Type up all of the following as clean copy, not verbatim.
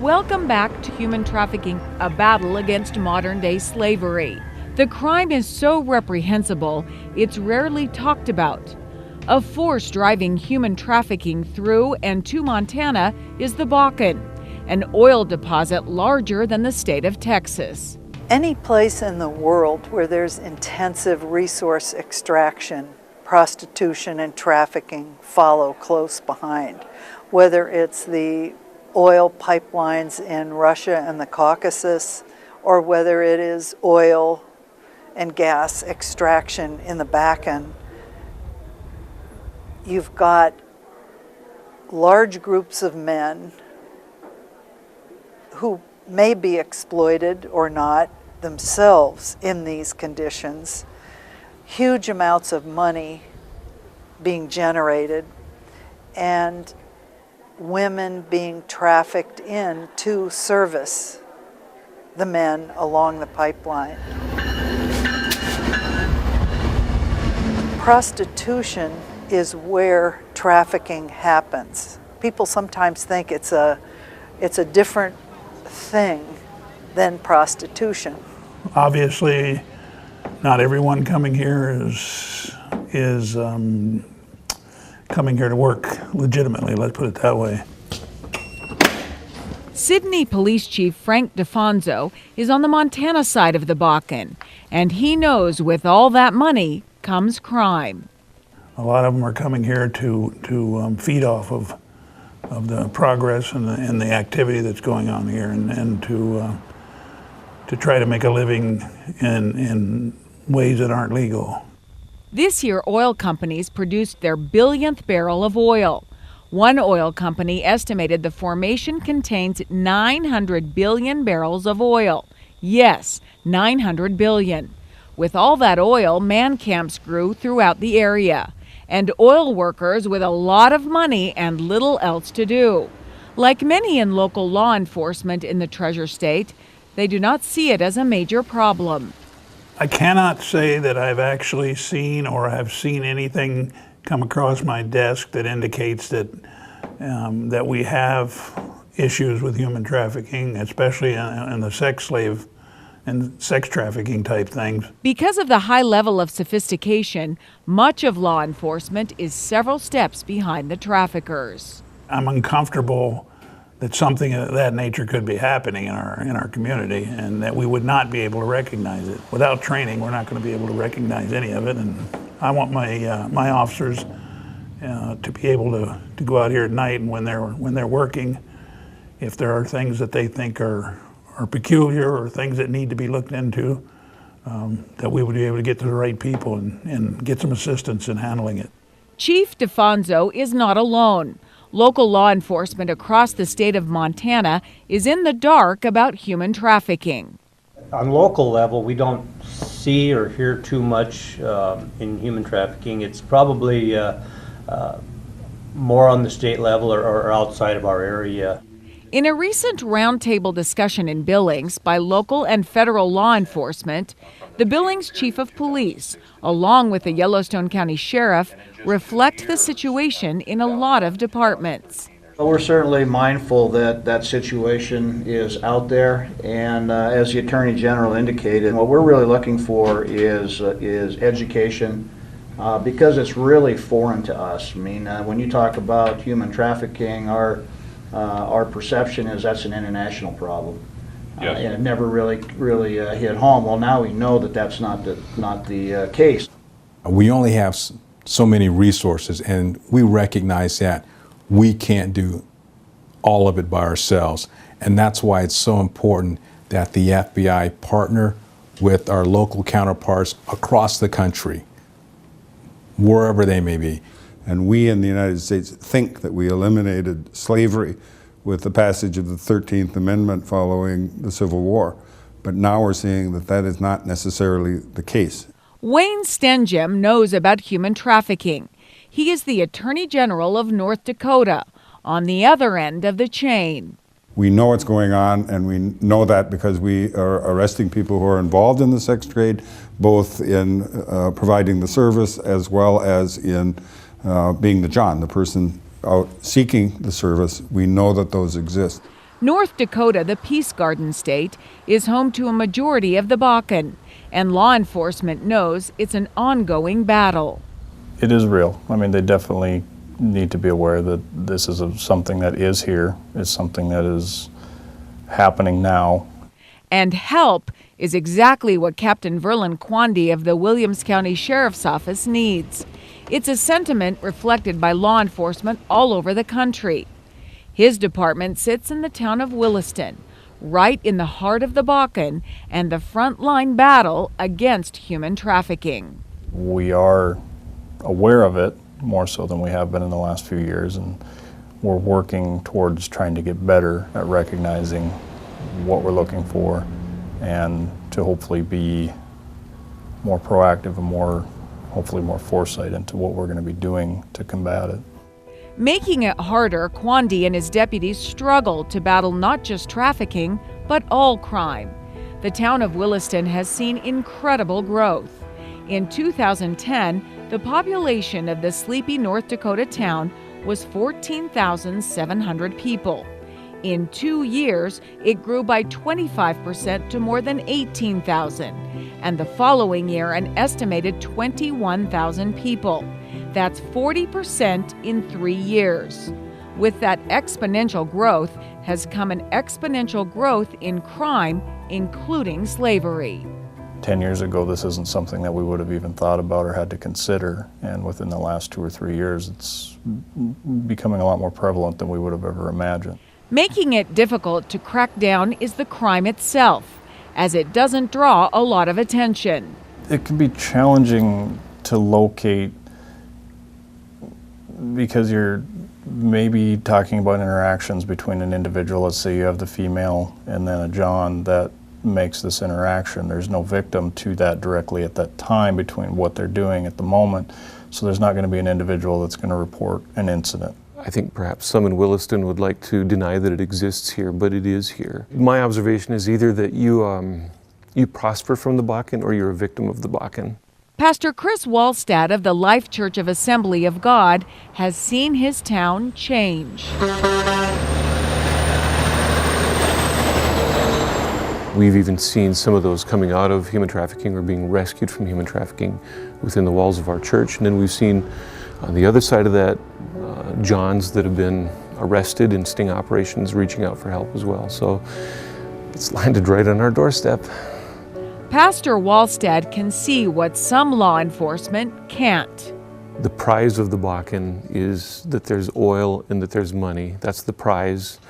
Welcome back to Human Trafficking, a battle against modern-day slavery. The crime is so reprehensible, it's rarely talked about. A force driving human trafficking through and to Montana is the Bakken, an oil deposit larger than the state of Texas. Any place in the world where there's intensive resource extraction, prostitution and trafficking follow close behind. Whether it's the oil pipelines in Russia and the Caucasus, or whether it is oil and gas extraction in the Bakken, you've got large groups of men who may be exploited or not themselves in these conditions, huge amounts of money being generated, and women being trafficked in to service the men along the pipeline. Prostitution is where trafficking happens. People sometimes think it's a different thing than prostitution. Obviously, not everyone coming here is coming here to work legitimately, let's put it that way. Sydney Police Chief Frank DeFonso is on the Montana side of the Bakken, and he knows with all that money comes crime. A lot of them are coming here to feed off of the progress and the activity that's going on here, and to try to make a living in ways that aren't legal. This year, oil companies produced their billionth barrel of oil. One oil company estimated the formation contains 900 billion barrels of oil. Yes, 900 billion. With all that oil, man camps grew throughout the area, and oil workers with a lot of money and little else to do. Like many in local law enforcement in the Treasure State, they do not see it as a major problem. I cannot say that I've actually seen or have seen anything come across my desk that indicates that that we have issues with human trafficking, especially in the sex slave and sex trafficking type things. Because of the high level of sophistication, much of law enforcement is several steps behind the traffickers. I'm uncomfortable that something of that nature could be happening in our community, and that we would not be able to recognize it. Without training, we're not going to be able to recognize any of it, and I want my officers to be able to go out here at night, and when they're working, if there are things that they think are peculiar or things that need to be looked into, that we would be able to get to the right people and get some assistance in handling it. Chief DeFonso is not alone. Local law enforcement across the state of Montana is in the dark about human trafficking. On local level, we don't see or hear too much in human trafficking. It's probably more on the state level or outside of our area. In a recent roundtable discussion in Billings by local and federal law enforcement, the Billings Chief of Police, along with the Yellowstone County Sheriff, reflect the situation in a lot of departments. We're certainly mindful that that situation is out there, and as the Attorney General indicated, what we're really looking for is education, because it's really foreign to us. I mean, when you talk about human trafficking, our perception is that's an international problem. Yes. And it never really hit home. Well, now we know that that's not the case. We only have so many resources, and we recognize that we can't do all of it by ourselves. And that's why it's so important that the FBI partner with our local counterparts across the country, wherever they may be. And we in the United States think that we eliminated slavery with the passage of the 13th Amendment following the Civil War. But now we're seeing that that is not necessarily the case. Wayne Stenjem knows about human trafficking. He is the Attorney General of North Dakota, on the other end of the chain. We know what's going on, and we know that because we are arresting people who are involved in the sex trade, both in providing the service as well as in being the John, the person out seeking the service. We know that those exist. North Dakota, the Peace Garden state, is home to a majority of the Bakken, and law enforcement knows it's an ongoing battle. It is real. I mean, they definitely need to be aware that this is something that is here. It's something that is happening now. And help is exactly what Captain Verlin Quandy of the Williams County Sheriff's Office needs. It's a sentiment reflected by law enforcement all over the country. His department sits in the town of Williston, right in the heart of the Bakken and the frontline battle against human trafficking. We are aware of it more so than we have been in the last few years, and we're working towards trying to get better at recognizing what we're looking for and to hopefully be more proactive and hopefully more foresight into what we're going to be doing to combat it. Making it harder, Quandy and his deputies struggle to battle not just trafficking, but all crime. The town of Williston has seen incredible growth. In 2010, the population of the sleepy North Dakota town was 14,700 people. In 2 years, it grew by 25% to more than 18,000, and the following year, an estimated 21,000 people. That's 40% in 3 years. With that exponential growth has come an exponential growth in crime, including slavery. 10 years ago, this isn't something that we would have even thought about or had to consider, and within the last 2 or 3 years, it's becoming a lot more prevalent than we would have ever imagined. Making it difficult to crack down is the crime itself, as it doesn't draw a lot of attention. It can be challenging to locate because you're maybe talking about interactions between an individual. Let's say you have the female and then a John that makes this interaction. There's no victim to that directly at that time between what they're doing at the moment. So there's not going to be an individual that's going to report an incident. I think perhaps some in Williston would like to deny that it exists here, but it is here. My observation is either that you prosper from the Bakken or you're a victim of the Bakken. Pastor Chris Wallstad of the Life Church of Assembly of God has seen his town change. We've even seen some of those coming out of human trafficking or being rescued from human trafficking within the walls of our church. And then we've seen on the other side of that, Johns that have been arrested in sting operations reaching out for help as well. So it's landed right on our doorstep. Pastor Wallstad can see what some law enforcement can't. The prize of the Bakken is that there's oil and that there's money. That's the prize.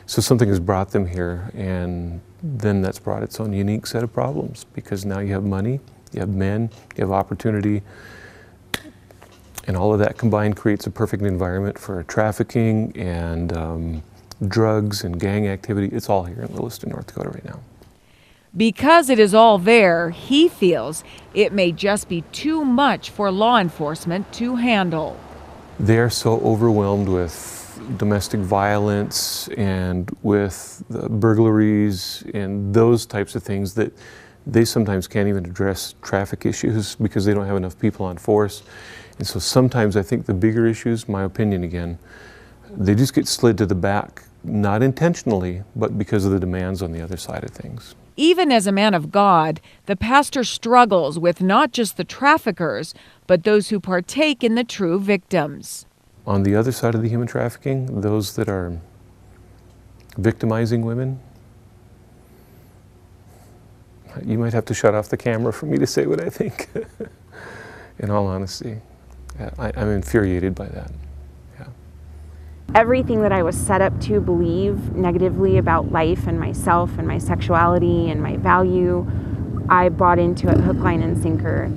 So something has brought them here, and then that's brought its own unique set of problems, because now you have money, you have men, you have opportunity, and all of that combined creates a perfect environment for trafficking and drugs and gang activity. It's all here in Williston, North Dakota right now. Because it is all there, he feels it may just be too much for law enforcement to handle. They're so overwhelmed with domestic violence and with burglaries and those types of things that they sometimes can't even address traffic issues because they don't have enough people on force. And so sometimes I think the bigger issues, my opinion again, they just get slid to the back, not intentionally, but because of the demands on the other side of things. Even as a man of God, the pastor struggles with not just the traffickers, but those who partake in the true victims. On the other side of the human trafficking, those that are victimizing women, you might have to shut off the camera for me to say what I think, in all honesty. I'm infuriated by that. Yeah. Everything that I was set up to believe negatively about life and myself and my sexuality and my value, I bought into it hook, line, and sinker.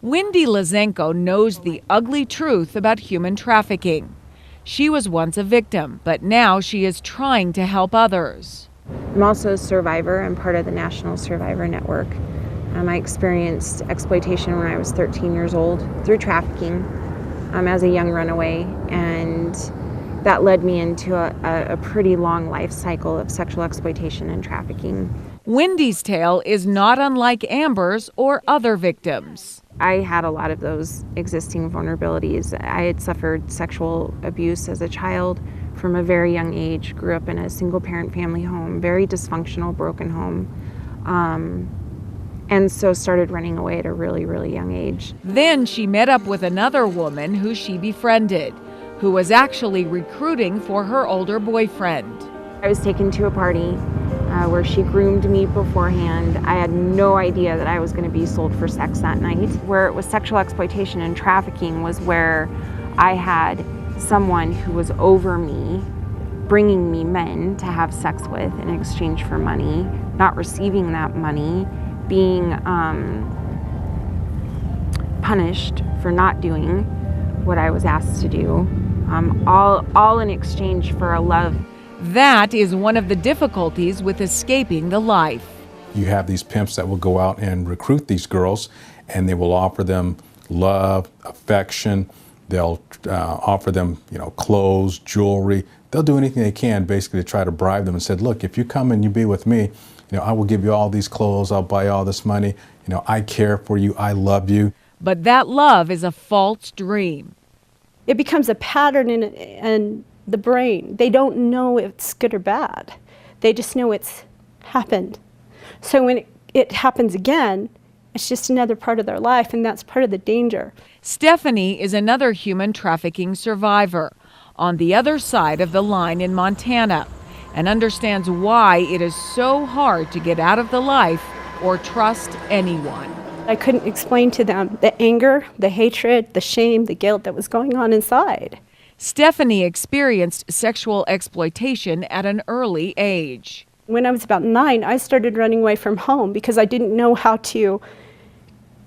Wendy Lazenko knows the ugly truth about human trafficking. She was once a victim, but now she is trying to help others. I'm also a survivor. I'm part of the National Survivor Network. I experienced exploitation when I was 13 years old through trafficking as a young runaway, and that led me into a pretty long life cycle of sexual exploitation and trafficking. Wendy's tale is not unlike Amber's or other victims. I had a lot of those existing vulnerabilities. I had suffered sexual abuse as a child from a very young age. Grew up in a single-parent family home, very dysfunctional, broken home. And so started running away at a really, really young age. Then she met up with another woman who she befriended, who was actually recruiting for her older boyfriend. I was taken to a party where she groomed me beforehand. I had no idea that I was going to be sold for sex that night. Where it was sexual exploitation and trafficking was where I had someone who was over me, bringing me men to have sex with in exchange for money, not receiving that money, being punished for not doing what I was asked to do, all in exchange for a love. That is one of the difficulties with escaping the life. You have these pimps that will go out and recruit these girls, and they will offer them love, affection. They'll offer them, clothes, jewelry. They'll do anything they can basically to try to bribe them and said, look, if you come and you be with me, I will give you all these clothes, I'll buy you all this money, I care for you, I love you. But that love is a false dream. It becomes a pattern in the brain. They don't know if it's good or bad. They just know it's happened. So when it happens again, it's just another part of their life, and that's part of the danger. Stephanie is another human trafficking survivor on the other side of the line in Montana, and understands why it is so hard to get out of the life or trust anyone. I couldn't explain to them the anger, the hatred, the shame, the guilt that was going on inside. Stephanie experienced sexual exploitation at an early age. When I was about 9, I started running away from home because I didn't know how to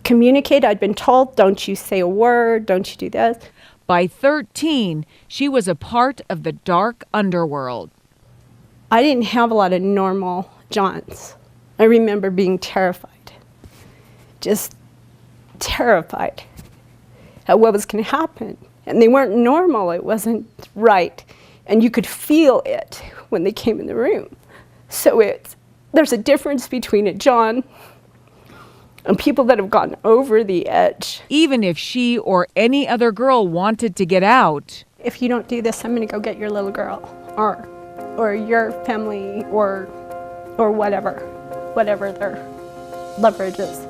communicate. I'd been told, don't you say a word, don't you do this. By 13, she was a part of the dark underworld. I didn't have a lot of normal Johns. I remember being terrified, just terrified at what was going to happen. And they weren't normal, it wasn't right. And you could feel it when they came in the room. So there's a difference between a John and people that have gone over the edge. Even if she or any other girl wanted to get out. If you don't do this, I'm going to go get your little girl, or your family, or whatever their leverage is.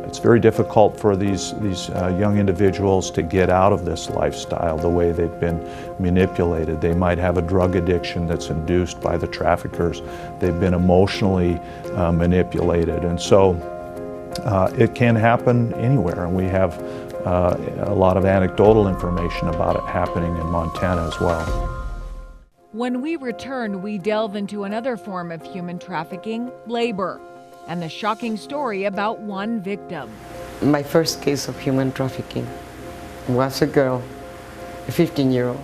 It's very difficult for these young individuals to get out of this lifestyle the way they've been manipulated. They might have a drug addiction that's induced by the traffickers. They've been emotionally manipulated, and so it can happen anywhere, and we have a lot of anecdotal information about it happening in Montana as well. When we return, we delve into another form of human trafficking, labor, and the shocking story about one victim. My first case of human trafficking was a girl, a 15-year-old.